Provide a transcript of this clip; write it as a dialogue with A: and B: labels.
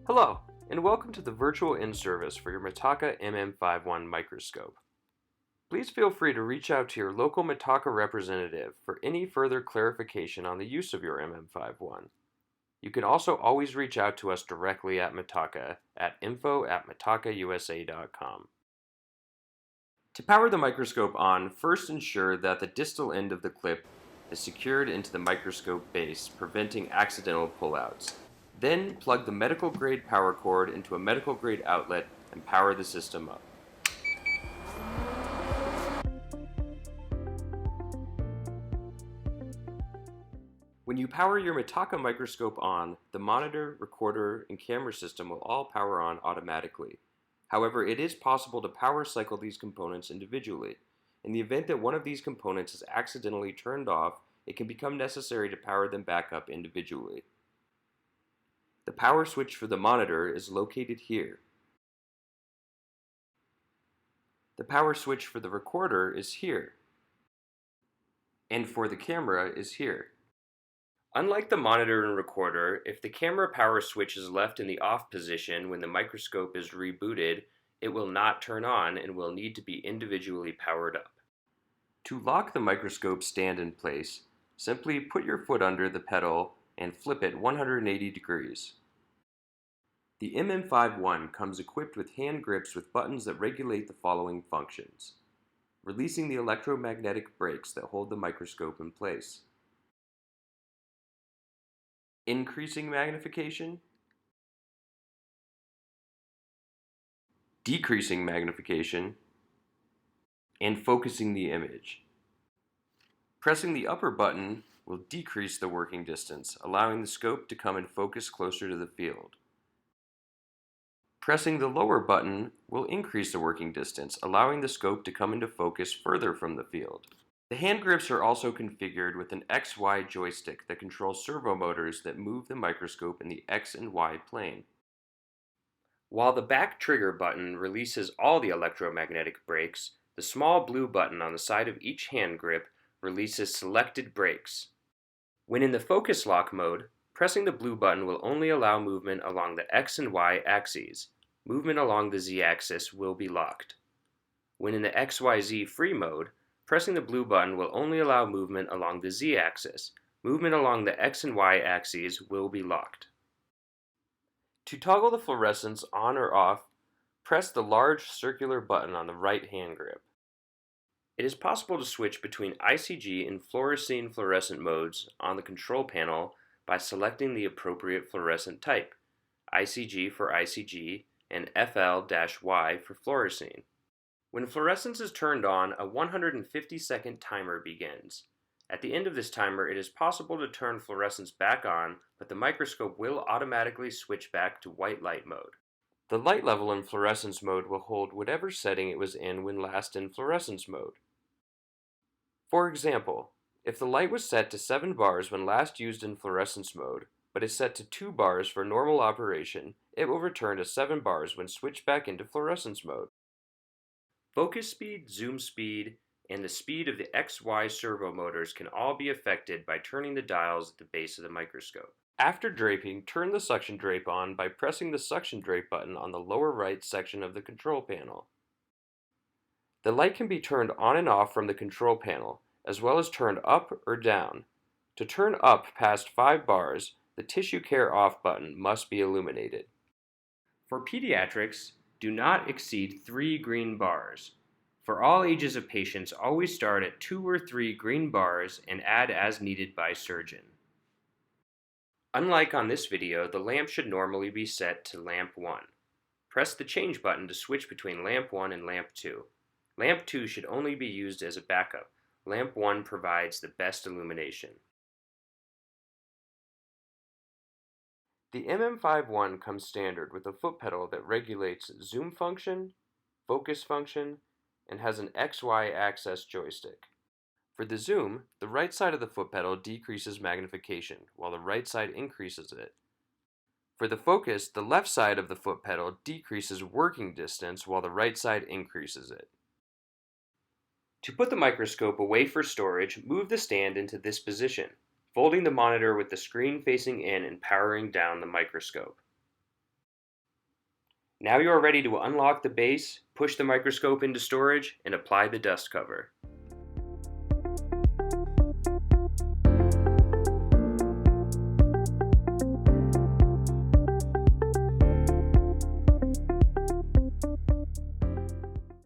A: Hello, and welcome to the virtual in-service for your Mitaka MM51 microscope. Please feel free to reach out to your local Mitaka representative for any further clarification on the use of your MM51. You can also always reach out to us directly at Mitaka at info@mitakausa.com. To power the microscope on, first ensure that the distal end of the clip is secured into the microscope base, preventing accidental pullouts. Then plug the medical grade power cord into a medical grade outlet and power the system up. When you power your Mitaka microscope on, the monitor, recorder, and camera system will all power on automatically. However, it is possible to power cycle these components individually. In the event that one of these components is accidentally turned off, it can become necessary to power them back up individually. The power switch for the monitor is located here. The power switch for the recorder is here. And for the camera is here. Unlike the monitor and recorder, if the camera power switch is left in the off position when the microscope is rebooted, it will not turn on and will need to be individually powered up. To lock the microscope stand in place, simply put your foot under the pedal and flip it 180 degrees. The MM51 comes equipped with hand grips with buttons that regulate the following functions: releasing the electromagnetic brakes that hold the microscope in place, increasing magnification, decreasing magnification, and focusing the image. Pressing the upper button will decrease the working distance, allowing the scope to come in focus closer to the field. Pressing the lower button will increase the working distance, allowing the scope to come into focus further from the field. The hand grips are also configured with an XY joystick that controls servo motors that move the microscope in the X and Y plane. While the back trigger button releases all the electromagnetic brakes, the small blue button on the side of each hand grip releases selected brakes. When in the focus lock mode, pressing the blue button will only allow movement along the X and Y axes. Movement along the Z axis will be locked. When in the XYZ free mode, pressing the blue button will only allow movement along the Z axis. Movement along the X and Y axes will be locked. To toggle the fluorescence on or off, press the large circular button on the right hand grip. It is possible to switch between ICG and fluorescein fluorescent modes on the control panel by selecting the appropriate fluorescent type, ICG for ICG and FL-Y for fluorescein. When fluorescence is turned on, a 150-second timer begins. At the end of this timer, it is possible to turn fluorescence back on, but the microscope will automatically switch back to white light mode. The light level in fluorescence mode will hold whatever setting it was in when last in fluorescence mode. For example, if the light was set to 7 bars when last used in fluorescence mode, but is set to 2 bars for normal operation, it will return to 7 bars when switched back into fluorescence mode. Focus speed, zoom speed, and the speed of the XY servo motors can all be affected by turning the dials at the base of the microscope. After draping, turn the suction drape on by pressing the suction drape button on the lower right section of the control panel. The light can be turned on and off from the control panel, as well as turned up or down. To turn up past 5 bars, the tissue care off button must be illuminated. For pediatrics, do not exceed 3 green bars. For all ages of patients, always start at 2 or 3 green bars and add as needed by surgeon. Unlike on this video, the lamp should normally be set to lamp 1. Press the change button to switch between lamp 1 and lamp 2. Lamp 2 should only be used as a backup. Lamp 1 provides the best illumination. The MM51 comes standard with a foot pedal that regulates zoom function, focus function, and has an XY axis joystick. For the zoom, the right side of the foot pedal decreases magnification, while the right side increases it. For the focus, the left side of the foot pedal decreases working distance, while the right side increases it. To put the microscope away for storage, move the stand into this position, folding the monitor with the screen facing in and powering down the microscope. Now you are ready to unlock the base, push the microscope into storage, and apply the dust cover.